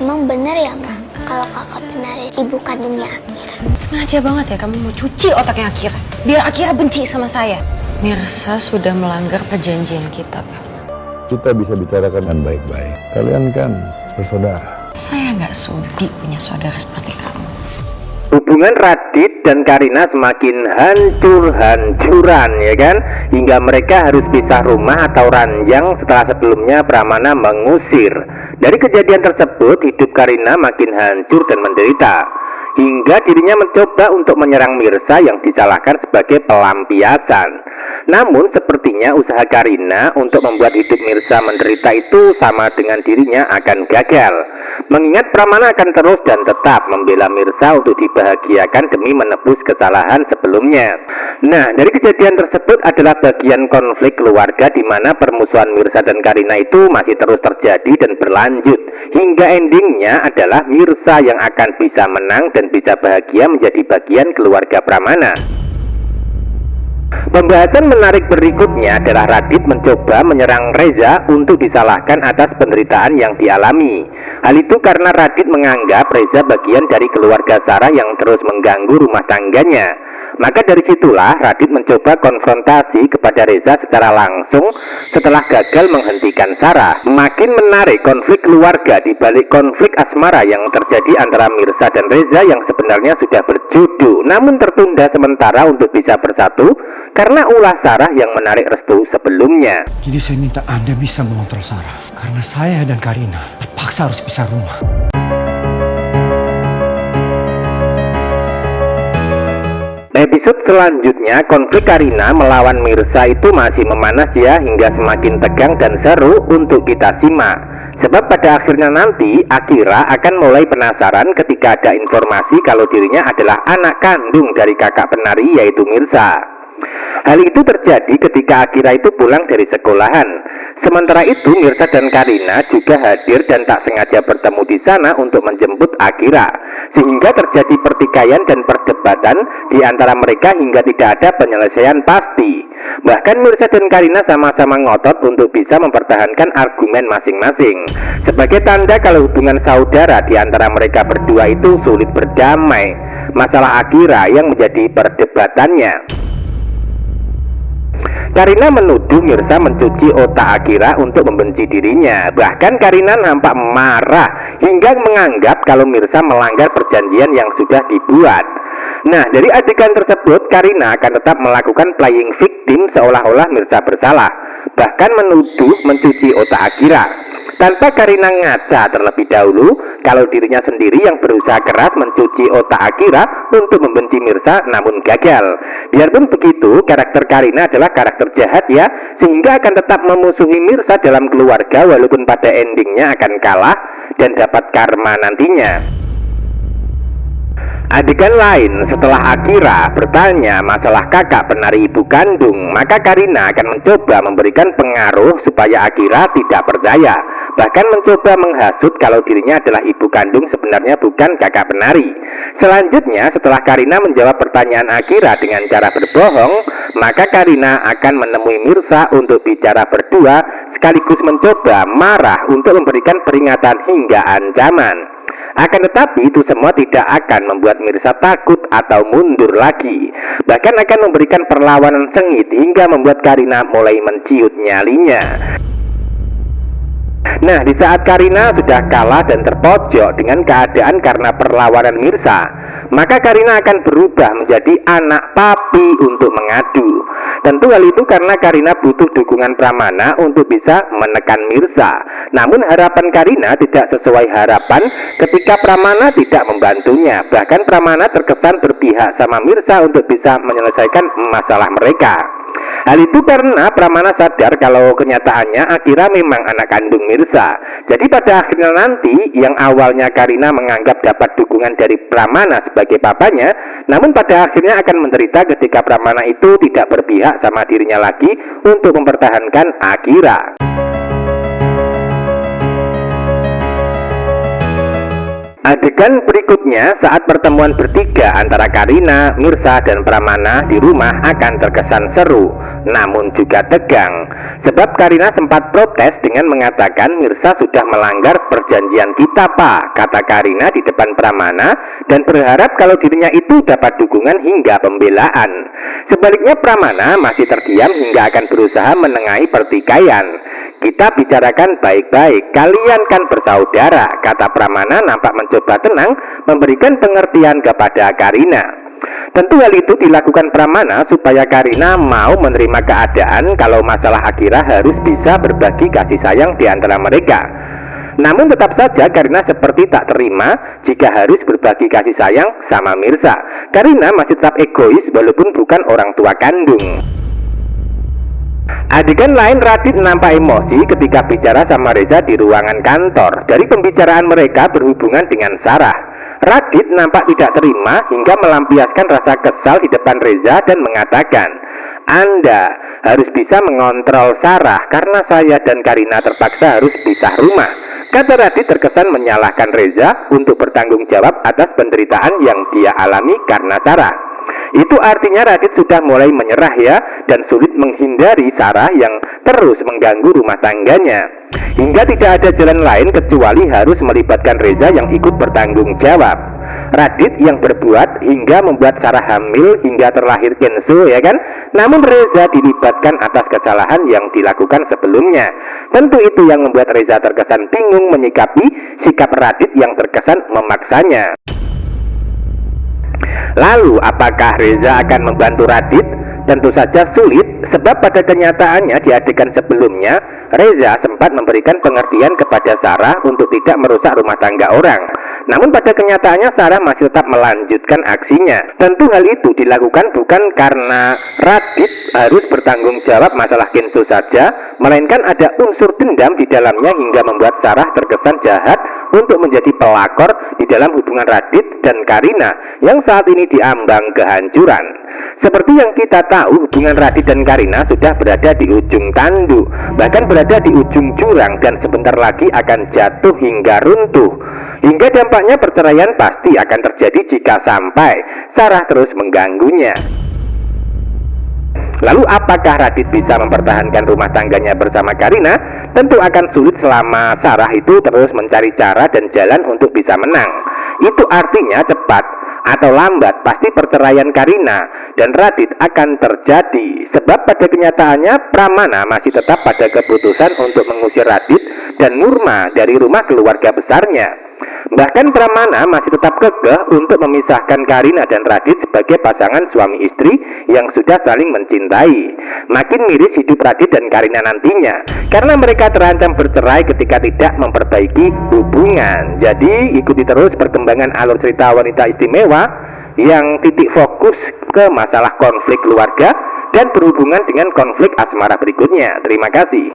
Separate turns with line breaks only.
Emang bener ya, Ma, kalau kakak Penari ibu kandungnya Akira?
Sengaja banget ya kamu mau cuci otaknya Akira, biar Akira benci sama saya. Mirsa sudah melanggar perjanjian kita, Pak.
Kita bisa bicarakan dengan baik-baik. Kalian kan bersaudara.
Saya nggak sudi punya saudara seperti kamu.
Hubungan Radit dan Karina semakin hancur-hancuran, ya kan? Hingga mereka harus pisah rumah atau ranjang setelah sebelumnya Pramana mengusir. Dari kejadian tersebut, hidup Karina makin hancur dan menderita. Hingga dirinya mencoba untuk menyerang Mirsa yang disalahkan sebagai pelampiasan. Namun sepertinya usaha Karina untuk membuat hidup Mirsa menderita itu sama dengan dirinya akan gagal. Mengingat Pramana akan terus dan tetap membela Mirsa untuk dibahagiakan demi menebus kesalahan sebelumnya. Nah, dari kejadian tersebut adalah bagian konflik keluarga di mana permusuhan Mirsa dan Karina itu masih terus terjadi dan berlanjut. Hingga endingnya adalah Mirsa yang akan bisa menang dan bisa bahagia menjadi bagian keluarga Pramana. Pembahasan menarik berikutnya adalah Radit mencoba menyerang Reza untuk disalahkan atas penderitaan yang dialami. Hal itu karena Radit menganggap Reza bagian dari keluarga Sarah yang terus mengganggu rumah tangganya. Maka dari situlah Radit mencoba konfrontasi kepada Reza secara langsung setelah gagal menghentikan Sarah. Makin menarik konflik keluarga di balik konflik asmara yang terjadi antara Mirsa dan Reza yang sebenarnya sudah berjodoh, namun tertunda sementara untuk bisa bersatu karena ulah Sarah yang menarik restu sebelumnya.
Jadi saya minta Anda bisa mengontrol Sarah, karena saya dan Karina terpaksa harus pisah rumah.
Episode selanjutnya, konflik Karina melawan Mirsa itu masih memanas ya, hingga semakin tegang dan seru untuk kita simak. Sebab pada akhirnya nanti Akira akan mulai penasaran ketika ada informasi kalau dirinya adalah anak kandung dari kakak penari yaitu Mirsa. Hal itu terjadi ketika Akira itu pulang dari sekolahan. Sementara itu Mirsa dan Karina juga hadir dan tak sengaja bertemu di sana untuk menjemput Akira, sehingga terjadi pertikaian dan perdebatan di antara mereka hingga tidak ada penyelesaian pasti. Bahkan Mirsa dan Karina sama-sama ngotot untuk bisa mempertahankan argumen masing-masing, sebagai tanda kalau hubungan saudara di antara mereka berdua itu sulit berdamai. Masalah Akira yang menjadi perdebatannya. Karina menuduh Mirsa mencuci otak Akira untuk membenci dirinya. Bahkan Karina nampak marah hingga menganggap kalau Mirsa melanggar perjanjian yang sudah dibuat. Nah, dari adegan tersebut Karina akan tetap melakukan playing victim seolah-olah Mirsa bersalah, bahkan menuduh mencuci otak Akira, tanpa Karina ngaca terlebih dahulu kalau dirinya sendiri yang berusaha keras mencuci otak Akira untuk membenci Mirsa namun gagal. Biarpun begitu, karakter Karina adalah karakter jahat ya, sehingga akan tetap memusuhi Mirsa dalam keluarga walaupun pada endingnya akan kalah dan dapat karma nantinya. Adegan lain, setelah Akira bertanya masalah kakak penari ibu kandung, maka Karina akan mencoba memberikan pengaruh supaya Akira tidak percaya, bahkan mencoba menghasut kalau dirinya adalah ibu kandung sebenarnya bukan kakak penari. Selanjutnya, setelah Karina menjawab pertanyaan Akira dengan cara berbohong, maka Karina akan menemui Mirsa untuk bicara berdua sekaligus mencoba marah untuk memberikan peringatan hingga ancaman. Akan tetapi itu semua tidak akan membuat Mirsa takut atau mundur lagi, bahkan akan memberikan perlawanan sengit hingga membuat Karina mulai menciut nyalinya. Nah, di saat Karina sudah kalah dan terpojok dengan keadaan karena perlawanan Mirsa, maka Karina akan berubah menjadi anak papi untuk mengadu. Tentu hal itu karena Karina butuh dukungan Pramana untuk bisa menekan Mirsa. Namun harapan Karina tidak sesuai harapan ketika Pramana tidak membantunya. Bahkan Pramana terkesan berpihak sama Mirsa untuk bisa menyelesaikan masalah mereka. Hal itu karena Pramana sadar kalau kenyataannya Akira memang anak kandung Mirsa. Jadi pada akhirnya nanti yang awalnya Karina menganggap dapat dukungan dari Pramana sebagai papanya, namun pada akhirnya akan menderita ketika Pramana itu tidak berpihak sama dirinya lagi untuk mempertahankan Akira. Adegan berikutnya saat pertemuan bertiga antara Karina, Mirsa, dan Pramana di rumah akan terkesan seru. namun juga tegang. Sebab Karina sempat protes dengan mengatakan Mirsa sudah melanggar perjanjian kita Pak, kata Karina di depan Pramana, dan berharap kalau dirinya itu dapat dukungan hingga pembelaan. Sebaliknya Pramana masih terdiam hingga akan berusaha menengahi pertikaian. Kita bicarakan baik-baik, kalian kan bersaudara, kata Pramana nampak mencoba tenang memberikan pengertian kepada Karina. Tentu hal itu dilakukan Pramana supaya Karina mau menerima keadaan kalau masalah Akira harus bisa berbagi kasih sayang di antara mereka. Namun tetap saja Karina seperti tak terima jika harus berbagi kasih sayang sama Mirsa. Karina masih tetap egois walaupun bukan orang tua kandung. Adegan lain, Radit nampak emosi ketika bicara sama Reza di ruangan kantor. Dari pembicaraan mereka berhubungan dengan Sarah, Radit nampak tidak terima hingga melampiaskan rasa kesal di depan Reza dan mengatakan, "Anda harus bisa mengontrol Sarah karena saya dan Karina terpaksa harus pisah rumah." Kata Radit terkesan menyalahkan Reza untuk bertanggung jawab atas penderitaan yang dia alami karena Sarah. Itu artinya Radit sudah mulai menyerah ya, dan sulit menghindari Sarah yang terus mengganggu rumah tangganya. Hingga tidak ada jalan lain kecuali harus melibatkan Reza yang ikut bertanggung jawab. Radit yang berbuat hingga membuat Sarah hamil hingga terlahir Kenzo, ya kan? Namun Reza dilibatkan atas kesalahan yang dilakukan sebelumnya. Tentu itu yang membuat Reza terkesan bingung menyikapi sikap Radit yang terkesan memaksanya. Lalu apakah Reza akan membantu Radit? Tentu saja sulit, sebab pada kenyataannya di adegan sebelumnya Reza sempat memberikan pengertian kepada Sarah untuk tidak merusak rumah tangga orang. Namun pada kenyataannya Sarah masih tetap melanjutkan aksinya. Tentu hal itu dilakukan bukan karena Radit harus bertanggung jawab masalah Kenzo saja, melainkan ada unsur dendam di dalamnya hingga membuat Sarah terkesan jahat untuk menjadi pelakor di dalam hubungan Radit dan Karina yang saat ini diambang kehancuran. Seperti yang kita tahu, hubungan Radit dan Karina sudah berada di ujung tanduk, bahkan berada di ujung jurang, dan sebentar lagi akan jatuh hingga runtuh. Hingga dampaknya perceraian pasti akan terjadi jika sampai Sarah terus mengganggunya. Lalu apakah Radit bisa mempertahankan rumah tangganya bersama Karina? Tentu akan sulit selama Sarah itu terus mencari cara dan jalan untuk bisa menang. Itu artinya cepat atau lambat pasti perceraian Karina dan Radit akan terjadi. Sebab pada kenyataannya Pramana masih tetap pada keputusan untuk mengusir Radit dan Nurma dari rumah keluarga besarnya. Bahkan Pramana masih tetap kekeh untuk memisahkan Karina dan Radit sebagai pasangan suami istri yang sudah saling mencintai. Makin miris hidup Radit dan Karina nantinya, karena mereka terancam bercerai ketika tidak memperbaiki hubungan. Jadi ikuti terus perkembangan alur cerita Wanita Istimewa yang titik fokus ke masalah konflik keluarga dan berhubungan dengan konflik asmara berikutnya. Terima kasih.